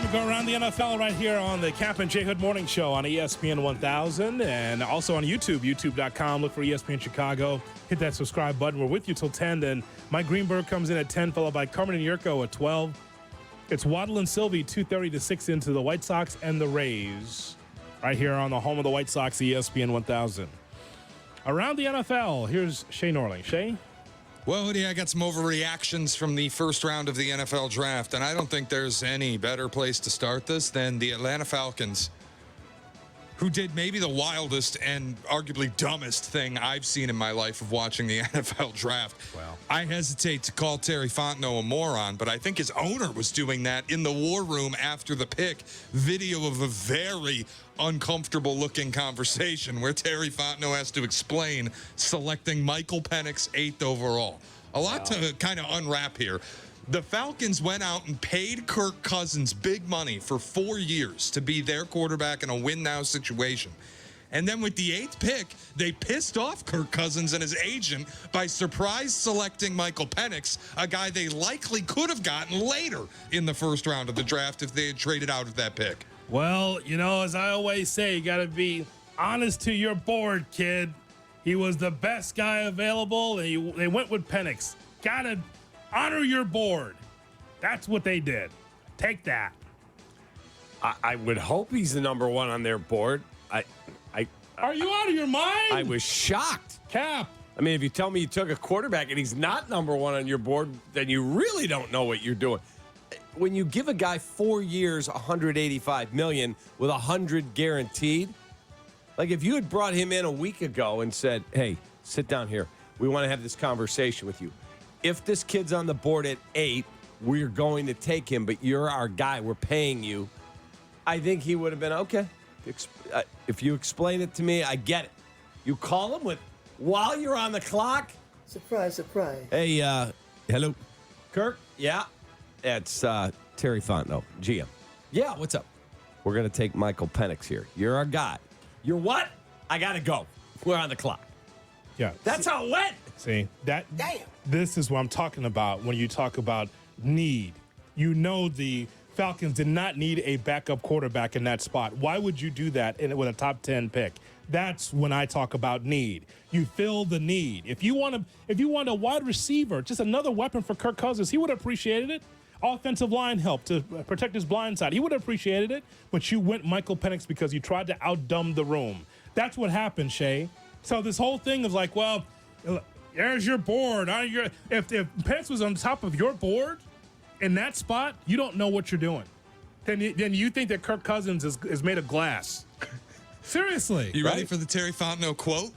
to go around the NFL right here on the Kaplan and Hood Morning Show on ESPN 1000 and also on YouTube, youtube.com. Look for ESPN Chicago. Hit that subscribe button. We're with you till 10. Then Mike Greenberg comes in at 10, followed by Carmen and Yurko at 12. It's Waddle and Sylvie, 2:30 to 6 into the White Sox and the Rays. Right here on the home of the White Sox, ESPN 1000. Around the NFL, here's Shay Norling. Shay? Well, Hoodie, I got some overreactions from the first round of the NFL draft, and I don't think there's any better place to start this than the Atlanta Falcons, who did maybe the wildest and arguably dumbest thing I've seen in my life of watching the NFL draft. Wow. I hesitate to call Terry Fontenot a moron, but I think his owner was doing that in the war room after the pick. Video of a very uncomfortable-looking conversation where Terry Fontenot has to explain selecting Michael Penix 8th overall. A lot to kind of unwrap here. The Falcons went out and paid Kirk Cousins big money for 4 years to be their quarterback in a win-now situation. And then with the 8th pick, they pissed off Kirk Cousins and his agent by surprise selecting Michael Penix, a guy they likely could have gotten later in the first round of the draft if they had traded out of that pick. Well, you know, as I always say, you got to be honest to your board, kid. He was the best guy available, and they went with Penix. Got to honor your board. That's what they did. Take that. I would hope he's the number one on their board. Are you out of your mind? I was shocked. Cap. I mean, if you tell me you took a quarterback and he's not number one on your board, then you really don't know what you're doing. When you give a guy 4 years, $185 million with $100 guaranteed, like if you had brought him in a week ago and said, "Hey, sit down here. We want to have this conversation with you. If this kid's on the board at 8, we're going to take him, but you're our guy. We're paying you." I think he would have been okay. If you explain it to me, I get it. You call him while you're on the clock. Surprise, surprise. Hey, hello, Kirk. Yeah, it's Terry Fontenot, GM. Yeah, what's up? We're gonna take Michael Penix here. You're our guy. You're what? I gotta go. We're on the clock. Yeah. That's how it went. See, Damn. this is what I'm talking about when you talk about need. You know the Falcons did not need a backup quarterback in that spot. Why would you do that with a top 10 pick? That's when I talk about need. You fill the need. If you want a wide receiver, just another weapon for Kirk Cousins, he would have appreciated it. Offensive line help to protect his blind side. He would have appreciated it, but you went Michael Penix because you tried to outdumb the room. That's what happened, Shay. So this whole thing is like, well, there's your board. If Penix was on top of your board in that spot, you don't know what you're doing. Then you think that Kirk Cousins is made of glass. Seriously. You ready for the Terry Fontenot quote?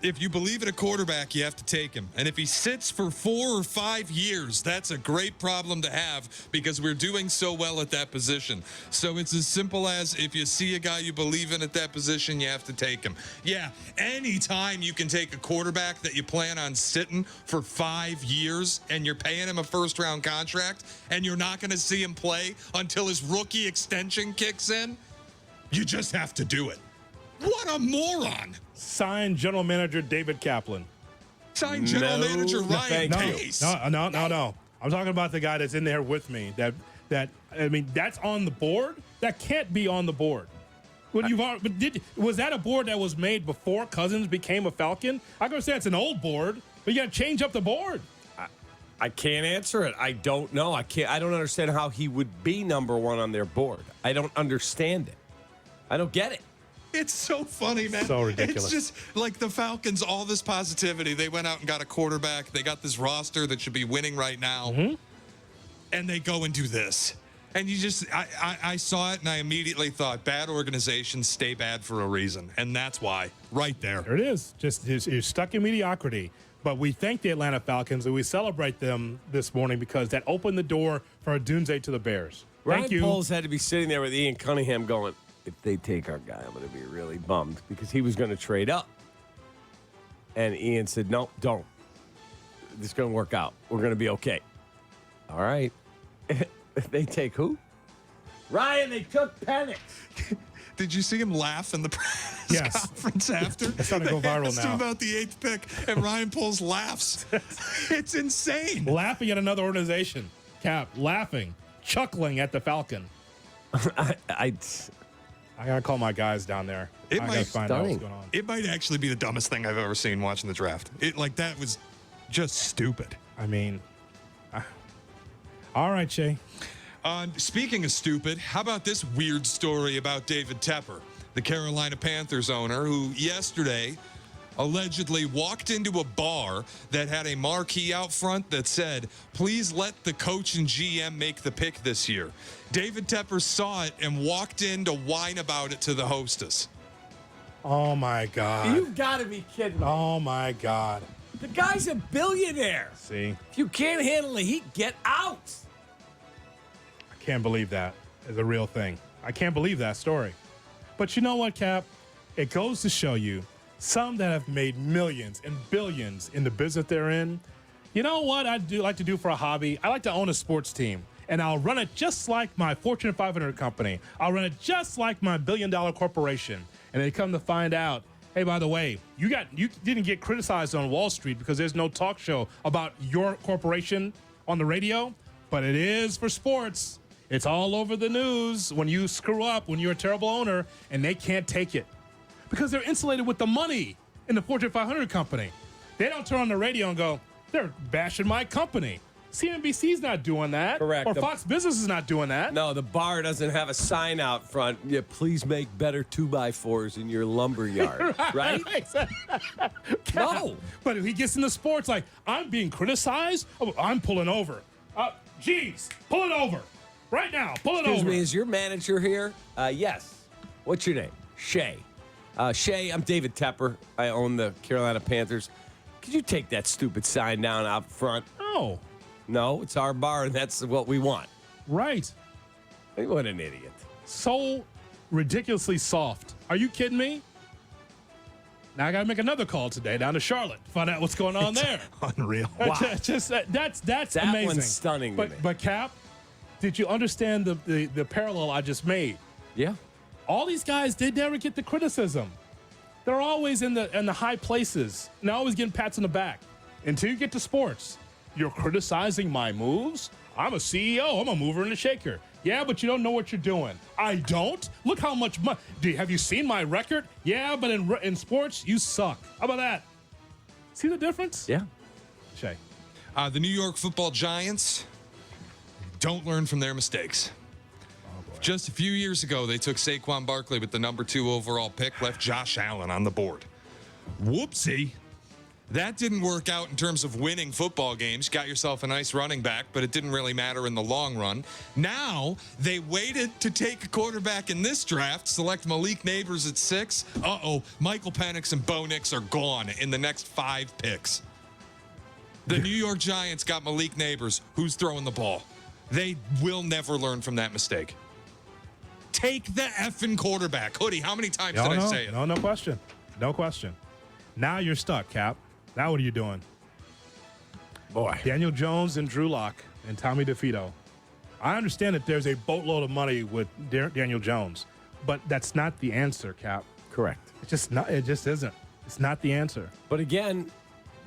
If you believe in a quarterback, you have to take him. And if he sits for 4 or 5 years, that's a great problem to have because we're doing so well at that position. So it's as simple as if you see a guy you believe in at that position, you have to take him. Yeah, anytime you can take a quarterback that you plan on sitting for 5 years and you're paying him a first-round contract and you're not going to see him play until his rookie extension kicks in, you just have to do it. What a moron. Sign general manager David Kaplan. Sign general manager Ryan No. Pace. No. I'm talking about the guy that's in there with me. That's on the board. That can't be on the board. Was that a board that was made before Cousins became a Falcon? I'm gonna say it's an old board, but you got to change up the board. I can't answer it. I don't know. I don't understand how he would be number one on their board. I don't understand it. I don't get it. It's so funny, man. So ridiculous. It's just like the Falcons, all this positivity. They went out and got a quarterback. They got this roster that should be winning right now. Mm-hmm. And they go and do this. And you just, I saw it and I immediately thought, bad organizations stay bad for a reason. And that's why, right there. There it is. Just you're stuck in mediocrity. But we thank the Atlanta Falcons and we celebrate them this morning because that opened the door for a doomsday to the Bears. Thank you. Ryan Poles had to be sitting there with Ian Cunningham going, if they take our guy, I'm going to be really bummed because he was going to trade up. And Ian said, no, don't. This is going to work out. We're going to be okay. All right. They take who? Ryan, they took Penix. Did you see him laugh in the press conference after? It's starting to go viral asked him now. about the 8th pick, and Ryan Poles laughs. It's insane. Laughing at another organization. Cap, laughing. chuckling at the Falcon. I gotta call my guys down there. It I might- gotta find out what's going on. It might actually be the dumbest thing I've ever seen watching the draft. That was just stupid. I mean, all right, Shay. Speaking of stupid, how about this weird story about David Tepper, the Carolina Panthers owner, who yesterday allegedly walked into a bar that had a marquee out front that said, "Please let the coach and GM make the pick this year." David Tepper saw it and walked in to whine about it to the hostess. Oh my God. You gotta be kidding me. Oh my God. The guy's a billionaire. See, If you can't handle the heat, get out. I can't believe that is a real thing. I can't believe that story. But you know what, Cap? It goes to show you some that have made millions and billions in the business they're in. You know what I do like to do for a hobby? I like to own a sports team. And I'll run it just like my Fortune 500 company. I'll run it just like my billion-dollar corporation. And they come to find out, hey, by the way, you didn't get criticized on Wall Street because there's no talk show about your corporation on the radio, but it is for sports. It's all over the news when you screw up, when you're a terrible owner, and they can't take it because they're insulated with the money in the Fortune 500 company. They don't turn on the radio and go, they're bashing my company. CNBC's not doing that. Correct. Or Fox Business is not doing that. No, the bar doesn't have a sign out front. Yeah, please make better 2x4s in your lumber yard. Right? No. But if he gets into sports, like, I'm being criticized, I'm pulling over. Jeez, pull it over. Right now, pull it Excuse over. me, is your manager here? Yes. What's your name? Shay. Shay, I'm David Tepper. I own the Carolina Panthers. Could you take that stupid sign down out front? No. No, it's our bar, and that's what we want. Right. What an idiot. So ridiculously soft. Are you kidding me? Now I got to make another call today down to Charlotte to find out what's going on there. Unreal. Wow. That's That amazing. one's stunning to me. But Cap, did you understand the parallel I just made? Yeah. All these guys, they never get the criticism. They're always in the high places, and they're always getting pats on the back. Until you get to sports, you're criticizing my moves? I'm a CEO. I'm a mover and a shaker. Yeah, but you don't know what you're doing. I don't? Look how much money. Have you seen my record? Yeah, but in sports, you suck. How about that? See the difference? Yeah. Shay. The New York Football Giants don't learn from their mistakes. Just a few years ago, they took Saquon Barkley with the number 2 overall pick, left Josh Allen on the board. Whoopsie. That didn't work out in terms of winning football games. Got yourself a nice running back, but it didn't really matter in the long run. Now, they waited to take a quarterback in this draft, select Malik Neighbors at 6. Michael Penix and Bo Nix are gone in the next 5 picks. The New York Giants got Malik Neighbors. Who's throwing the ball? They will never learn from that mistake. Take the effing quarterback. Hoodie, how many times did I say it? No question. No question. Now you're stuck, Cap. Now what are you doing? Boy. Daniel Jones and Drew Lock and Tommy DeVito. I understand that there's a boatload of money with Daniel Jones, but that's not the answer, Cap. Correct. It's just not. It just isn't. It's not the answer. But again,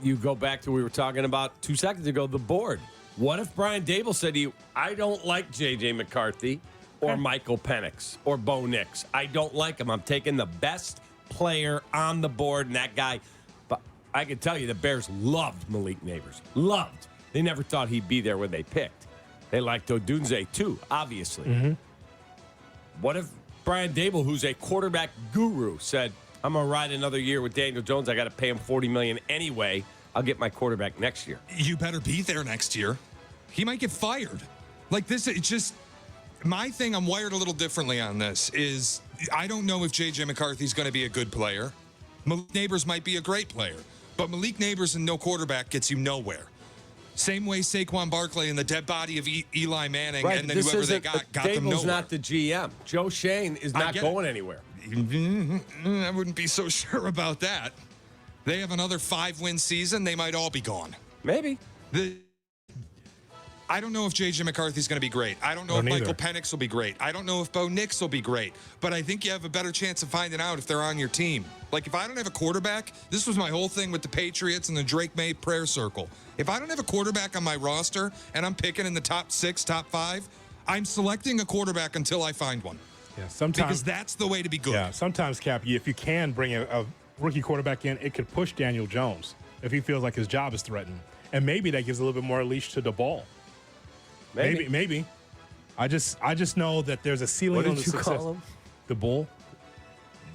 you go back to what we were talking about 2 seconds ago, the board. What if Brian Dable said to you, I don't like J.J. McCarthy or Michael Penix or Bo Nix. I don't like him. I'm taking the best player on the board, and that guy. But I can tell you the Bears loved Malik Neighbors. Loved. They never thought he'd be there when they picked. They liked Odunze, too, obviously. Mm-hmm. What if Brian Dable, who's a quarterback guru, said, I'm going to ride another year with Daniel Jones. I got to pay him $40 million anyway. I'll get my quarterback next year. You better be there next year. He might get fired. Like this, it's just my thing. I'm wired a little differently on this. Is I don't know if J.J. McCarthy's going to be a good player. Malik Neighbors might be a great player, but Malik Neighbors and no quarterback gets you nowhere. Same way Saquon Barkley and the dead body of Eli Manning, Right, and then whoever they got them nowhere. Dable's not the GM. Joe Shane is not going anywhere. I wouldn't be so sure about that. They have another 5-win season. They might all be gone. Maybe. I don't know if J.J. McCarthy's going to be great. I don't know if Michael Penix will be great. I don't know if Bo Nix will be great. But I think you have a better chance of finding out if they're on your team. Like, if I don't have a quarterback, this was my whole thing with the Patriots and the Drake May prayer circle. If I don't have a quarterback on my roster and I'm picking in the top 6, top 5, I'm selecting a quarterback until I find one. Yeah, sometimes Because that's the way to be good. Yeah, sometimes, Cap, if you can bring a rookie quarterback in, it could push Daniel Jones if he feels like his job is threatened. And maybe that gives a little bit more leash to the ball. Maybe. I just know that there's a ceiling on the success. What did you call him? The Bull?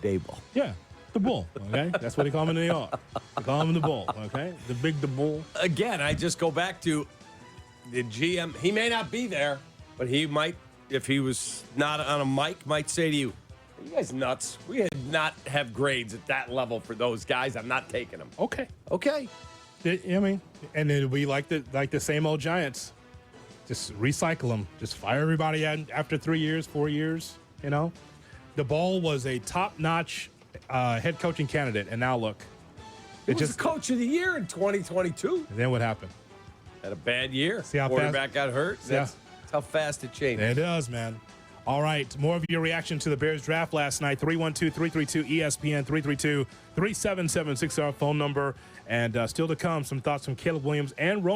Dable. Yeah, the Bull, okay? That's what they call him in New York. They call him the Bull, okay? The Bull. Again, I just go back to the GM. He may not be there, but he might, if he was not on a mic, might say to you, "Are you guys nuts? We did not have grades at that level for those guys. I'm not taking them." Okay. Okay. I mean, and it'll be like the same old Giants. Just recycle them. Just fire everybody after 3 years, 4 years, you know? The Ball was a top-notch head coaching candidate, and now look. He was coach of the year in 2022. And then what happened? Had a bad year. See how quarterback got hurt. Yeah. That's how fast it changed. It does, man. All right, more of your reaction to the Bears draft last night. 312-332-ESPN, 332-3776, our phone number. And still to come, some thoughts from Caleb Williams and Roman